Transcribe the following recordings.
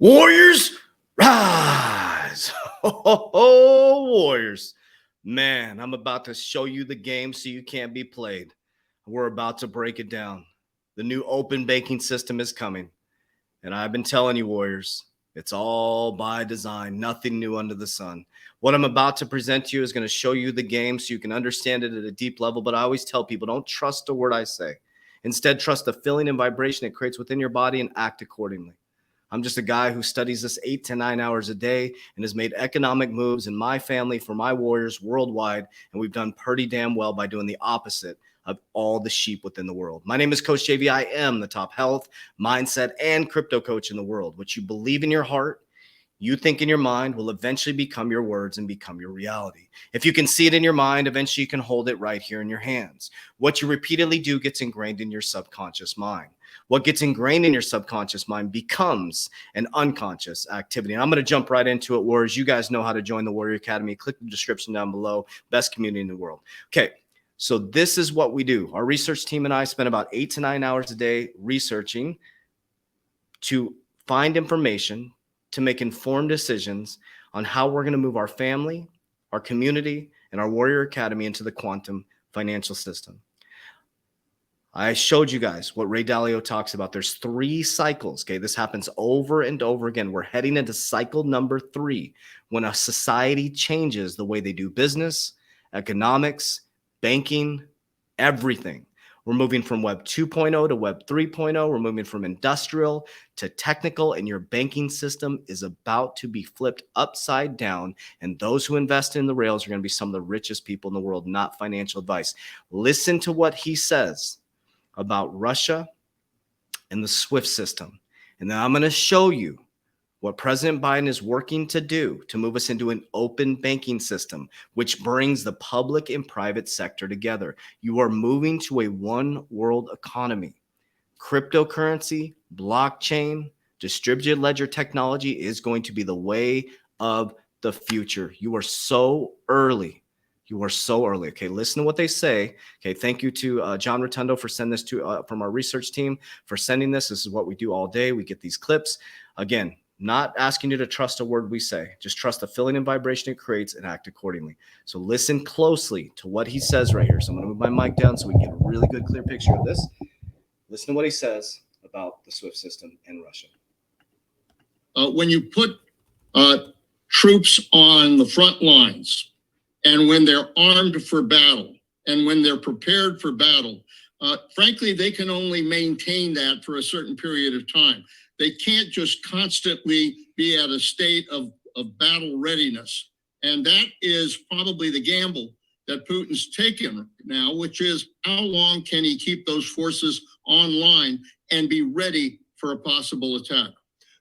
Warriors, rise! Oh, Warriors. Man, I'm about to show you the game so you can't be played. We're about to break it down. The new open banking system is coming. And I've been telling you, Warriors, it's all by design, nothing new under the sun. What I'm about to present to you is going to show you the game so you can understand it at a deep level. But I always tell people, don't trust a word I say. Instead, trust the feeling and vibration it creates within your body and act accordingly. I'm just a guy who studies this 8 to 9 hours a day and has made economic moves in my family for my warriors worldwide. And we've done pretty damn well by doing the opposite of all the sheep within the world. My name is Coach JV. I am the top health, mindset, and crypto coach in the world. What you believe in your heart, you think in your mind, will eventually become your words and become your reality. If you can see it in your mind, eventually you can hold it right here in your hands. What you repeatedly do gets ingrained in your subconscious mind. What gets ingrained in your subconscious mind becomes an unconscious activity. And I'm going to jump right into it, Warriors. You guys know how to join the Warrior Academy. Click the description down below. Best community in the world. Okay, so this is what we do. Our research team and I spend about 8 to 9 hours a day researching to find information, to make informed decisions on how we're going to move our family, our community, and our Warrior Academy into the quantum financial system. I showed you guys what Ray Dalio talks about. There's 3 cycles. Okay, this happens over and over again. We're heading into cycle number 3 when a society changes the way they do business, economics, banking, everything. We're moving from Web 2.0 to Web 3.0. We're moving from industrial to technical, and your banking system is about to be flipped upside down. And those who invest in the rails are going to be some of the richest people in the world, not financial advice. Listen to what he says about Russia and the SWIFT system. And then I'm going to show you what President Biden is working to do to move us into an open banking system, which brings the public and private sector together. You are moving to a one world economy. Cryptocurrency, blockchain, distributed ledger technology is going to be the way of the future. You are so early. You are so early. Okay, listen to what they say. Okay, thank you to John Rotundo for sending this to from our research team for sending this. This is what we do all day. We get these clips. Again, not asking you to trust a word we say. Just trust the feeling and vibration it creates and act accordingly. So listen closely to what he says right here. So I'm going to move my mic down so we can get a really good, clear picture of this. Listen to what he says about the SWIFT system and Russia. When you put troops on the front lines, and when they're armed for battle, and when they're prepared for battle, frankly, they can only maintain that for a certain period of time. They can't just constantly be at a state of battle readiness. And that is probably the gamble that Putin's taken now, which is how long can he keep those forces online and be ready for a possible attack?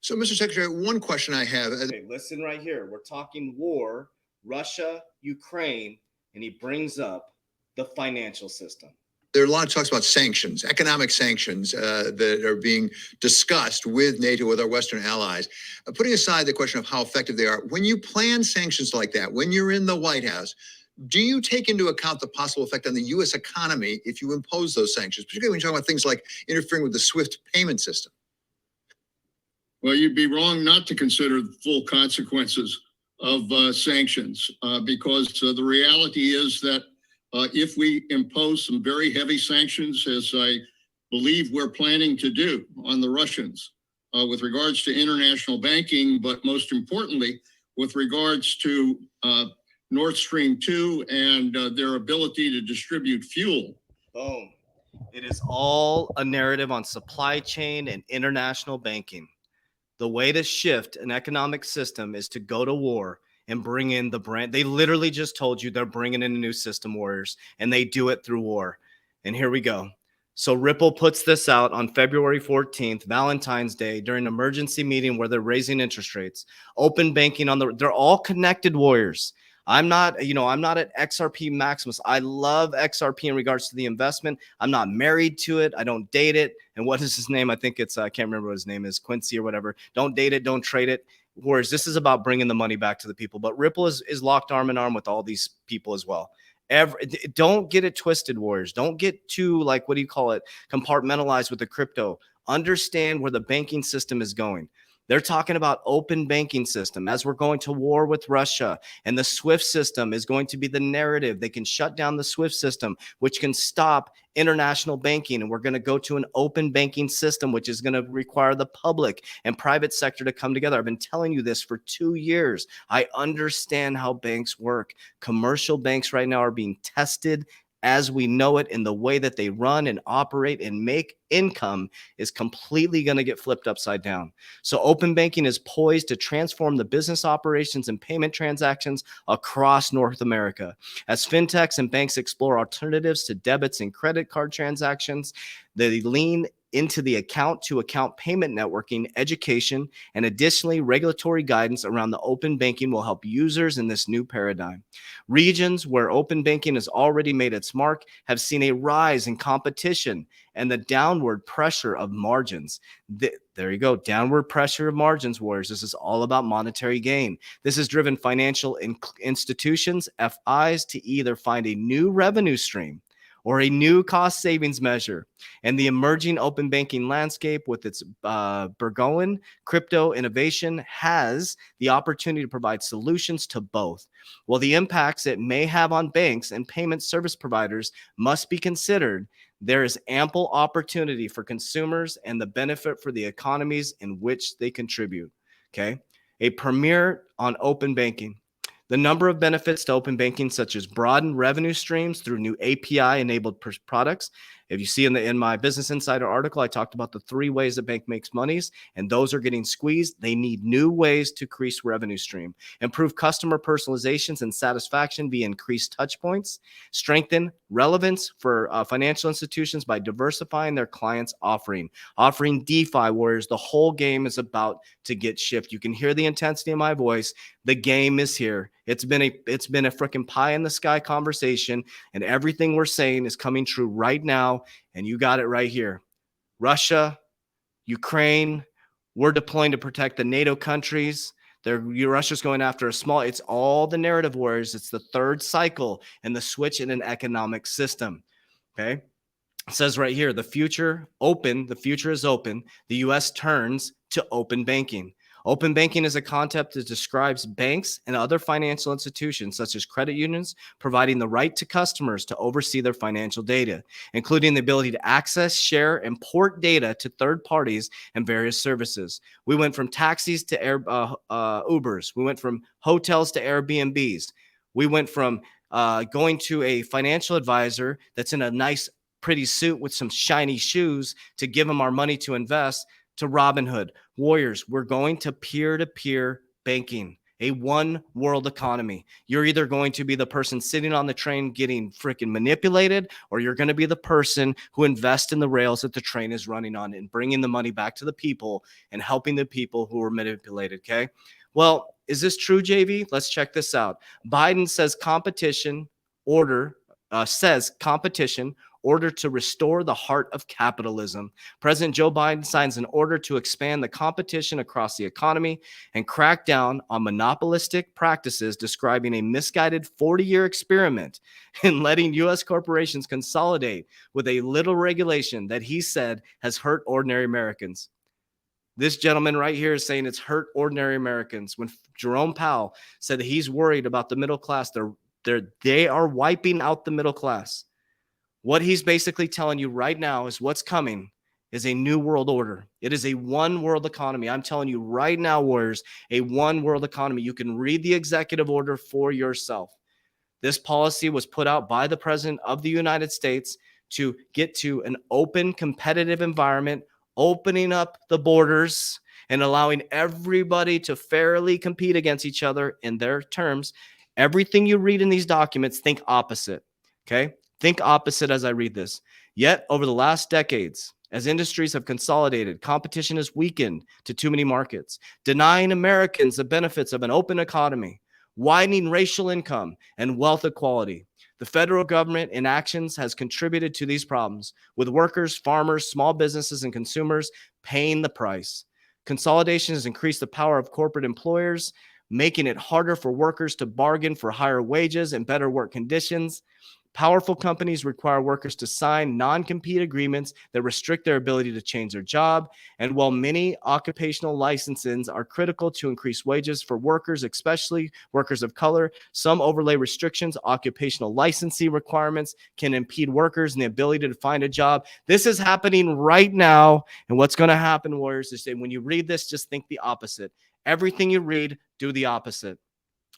So, Mr. Secretary, one question I have. Okay, listen right here. We're talking war, Russia, Ukraine, and he brings up the financial system. There are a lot of talks about sanctions, economic sanctions that are being discussed with NATO, with our Western allies. Putting aside the question of how effective they are, when you plan sanctions like that, when you're in the White House, do you take into account the possible effect on the U.S. economy if you impose those sanctions, particularly when you talk about things like interfering with the SWIFT payment system? Well, you'd be wrong not to consider the full consequences of sanctions because the reality is that if we impose some very heavy sanctions, as I believe we're planning to do on the Russians with regards to international banking, but most importantly, with regards to Nord Stream 2 and their ability to distribute fuel. Boom. It is all a narrative on supply chain and international banking. The way to shift an economic system is to go to war and bring in the brand. They literally just told you they're bringing in a new system, Warriors, and they do it through war. And here we go. So Ripple puts this out on February 14th, Valentine's Day, during an emergency meeting where they're raising interest rates, open banking they're all connected, Warriors. I'm not at XRP Maximus. I love XRP in regards to the investment. I'm not married to it. I don't date it. And what is his name? I think it's, I can't remember what his name is, Quincy or whatever. Don't date it. Don't trade it. Whereas this is about bringing the money back to the people. But Ripple is locked arm in arm with all these people as well. Don't get it twisted, Warriors. Don't get too, like, what do you call it, compartmentalized with the crypto. Understand where the banking system is going. They're talking about open banking system as we're going to war with Russia, and the SWIFT system is going to be the narrative. They can shut down the SWIFT system, which can stop international banking, and we're going to go to an open banking system, which is going to require the public and private sector to come together. I've been telling you this for 2 years. I understand how banks work. Commercial banks right now are being tested as we know it, in the way that they run and operate and make income is completely going to get flipped upside down. So open banking is poised to transform the business operations and payment transactions across North America. As fintechs and banks explore alternatives to debits and credit card transactions, they lean into the account-to-account payment networking, education, and additionally, regulatory guidance around the open banking will help users in this new paradigm. Regions where open banking has already made its mark have seen a rise in competition and the downward pressure of margins. There you go, downward pressure of margins, warriors. This is all about monetary gain. This has driven financial institutions, FIs, to either find a new revenue stream or a new cost savings measure. And the emerging open banking landscape with its burgeoning crypto innovation has the opportunity to provide solutions to both. While the impacts it may have on banks and payment service providers must be considered, there is ample opportunity for consumers and the benefit for the economies in which they contribute. Okay. A premiere on open banking. The number of benefits to open banking, such as broadened revenue streams through new API-enabled products. If you see in my Business Insider article, I talked about the 3 ways a bank makes monies, and those are getting squeezed. They need new ways to increase revenue stream. Improve customer personalizations and satisfaction via increased touch points. Strengthen relevance for financial institutions by diversifying their clients' offering. Offering DeFi, warriors. The whole game is about to get shift. You can hear the intensity in my voice. The game is here. It's been a freaking pie in the sky conversation, and everything we're saying is coming true right now. And you got it right here. Russia, Ukraine, we're deploying to protect the NATO countries. Russia's going after it's all the narrative wars. It's the third cycle and the switch in an economic system. Okay. It says right here, the future is open. The U.S. turns to open banking. Open banking is a concept that describes banks and other financial institutions, such as credit unions, providing the right to customers to oversee their financial data, including the ability to access, share, and port data to third parties and various services. We went from taxis to Ubers. We went from hotels to Airbnbs. We went from going to a financial advisor that's in a nice, pretty suit with some shiny shoes to give them our money to invest, to Robinhood. Warriors, we're going to peer-to-peer banking, a one world economy. You're either going to be the person sitting on the train getting freaking manipulated, or you're going to be the person who invests in the rails that the train is running on and bringing the money back to the people and helping the people who were manipulated. Okay. Well, is this true, JV? Let's check this out. Biden says competition order to restore the heart of capitalism. President Joe Biden signs an order to expand the competition across the economy and crack down on monopolistic practices, describing a misguided 40-year experiment in letting U.S. corporations consolidate with a little regulation that he said has hurt ordinary Americans. This gentleman right here is saying it's hurt ordinary Americans. When Jerome Powell said that he's worried about the middle class, they are wiping out the middle class. What he's basically telling you right now is what's coming is a new world order. It is a one world economy. I'm telling you right now, warriors, a one world economy. You can read the executive order for yourself. This policy was put out by the President of the United States to get to an open, competitive environment, opening up the borders and allowing everybody to fairly compete against each other in their terms. Everything you read in these documents, think opposite. Okay? Think opposite as I read this. Yet, over the last decades, as industries have consolidated, competition has weakened to too many markets, denying Americans the benefits of an open economy, widening racial income and wealth equality. The federal government inactions has contributed to these problems, with workers, farmers, small businesses, and consumers paying the price. Consolidation has increased the power of corporate employers, making it harder for workers to bargain for higher wages and better work conditions. Powerful companies require workers to sign non-compete agreements that restrict their ability to change their job. And while many occupational licenses are critical to increase wages for workers, especially workers of color, some overlay restrictions, occupational licensing requirements can impede workers in the ability to find a job. This is happening right now. And what's going to happen, Warriors, is that when you read this, just think the opposite. Everything you read, do the opposite.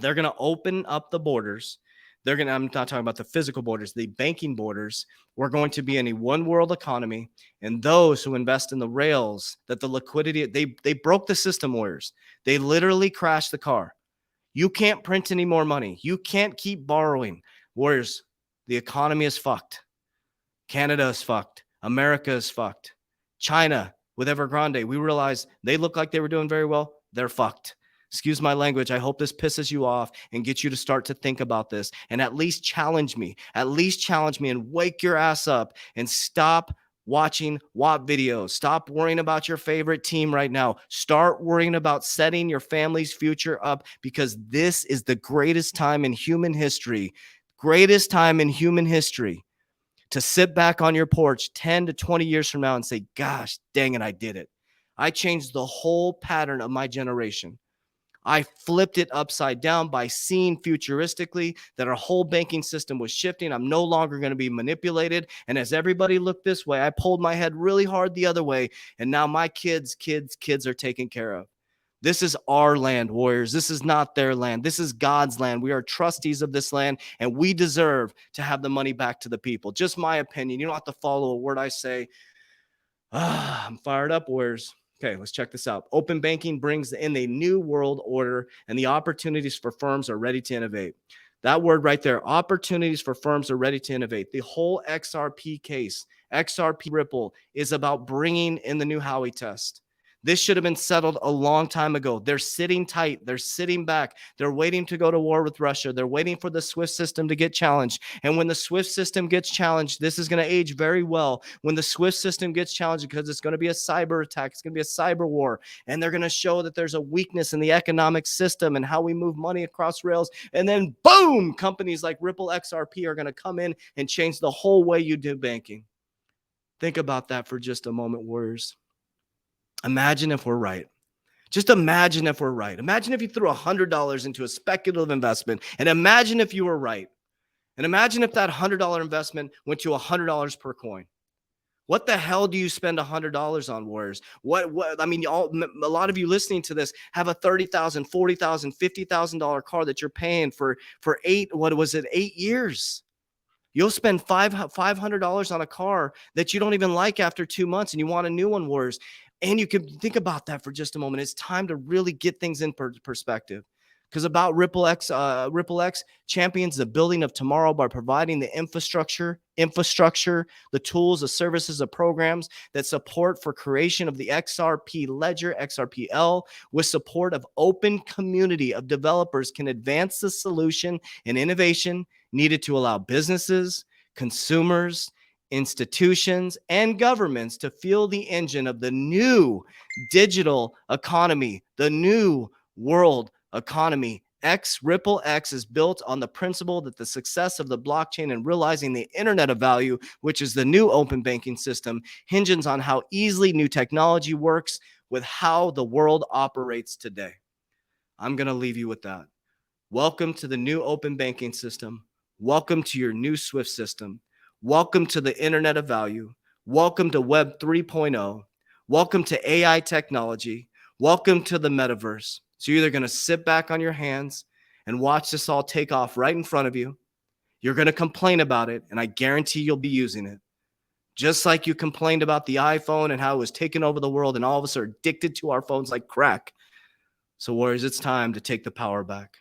They're going to open up the borders. I'm not talking about the physical borders, the banking borders. We're going to be in a one world economy. And those who invest in the rails, that the liquidity, they broke the system, Warriors. They literally crashed the car. You can't print any more money. You can't keep borrowing. Warriors, the economy is fucked. Canada is fucked. America is fucked. China with Evergrande, we realized they look like they were doing very well. They're fucked. Excuse my language. I hope this pisses you off and gets you to start to think about this and at least challenge me. At least challenge me and wake your ass up and stop watching WAP videos. Stop worrying about your favorite team right now. Start worrying about setting your family's future up, because this is the greatest time in human history. Greatest time in human history to sit back on your porch 10 to 20 years from now and say, gosh, dang it, I did it. I changed the whole pattern of my generation. I flipped it upside down by seeing futuristically that our whole banking system was shifting. I'm no longer going to be manipulated. And as everybody looked this way, I pulled my head really hard the other way. And now my kids are taken care of. This is our land, Warriors. This is not their land. This is God's land. We are trustees of this land, and we deserve to have the money back to the people. Just my opinion. You don't have to follow a word I say. I'm fired up, Warriors. Okay, let's check this out. Open banking brings in a new world order, and the opportunities for firms are ready to innovate. That word right there, opportunities for firms are ready to innovate. The whole XRP case, XRP Ripple, is about bringing in the new Howey test. This should have been settled a long time ago. They're sitting tight. They're sitting back. They're waiting to go to war with Russia. They're waiting for the SWIFT system to get challenged. And when the SWIFT system gets challenged, this is going to age very well. When the SWIFT system gets challenged, because it's going to be a cyber attack, it's going to be a cyber war, and they're going to show that there's a weakness in the economic system and how we move money across rails. And then boom, companies like Ripple XRP are going to come in and change the whole way you do banking. Think about that for just a moment, Warriors. Imagine if we're right. Just imagine if we're right. Imagine if you threw $100 into a speculative investment, and imagine if you were right. And imagine if that $100 investment went to $100 per coin. What the hell do you spend $100 on, Warriors? I mean, a lot of you listening to this have a $30,000, $40,000, $50,000 car that you're paying for 8 years. You'll spend $500 on a car that you don't even like after 2 months, and you want a new one, Warriors. And you can think about that for just a moment. It's time to really get things in perspective. Because about Ripple X champions the building of tomorrow by providing the infrastructure, the tools, the services, the programs that support for creation of the XRP ledger, XRPL, with support of open community of developers can advance the solution and innovation needed to allow businesses, consumers, institutions, and governments to fuel the engine of the new digital economy, the new world economy. Ripple X is built on the principle that the success of the blockchain and realizing the internet of value, which is the new open banking system, hinges on how easily new technology works with how the world operates today. I'm going to leave you with that. Welcome to the new open banking system. Welcome to your new SWIFT system. Welcome to the internet of value. Welcome to Web 3.0. Welcome to AI technology. Welcome to the metaverse. So you're either going to sit back on your hands and watch this all take off right in front of you. You're going to complain about it, and I guarantee you'll be using it. Just like you complained about the iPhone and how it was taking over the world, and all of us are addicted to our phones like crack. So, Warriors, it's time to take the power back.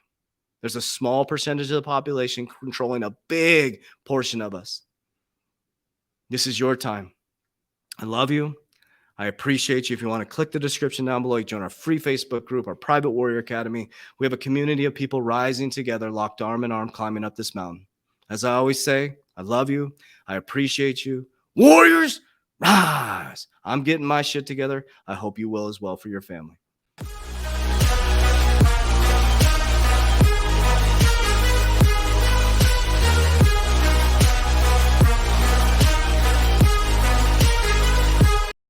There's a small percentage of the population controlling a big portion of us. This is your time. I love you. I appreciate you. If you want to click the description down below, you join our free Facebook group, our private Warrior Academy. We have a community of people rising together, locked arm in arm, climbing up this mountain. As I always say, I love you. I appreciate you. Warriors, rise. I'm getting my shit together. I hope you will as well for your family.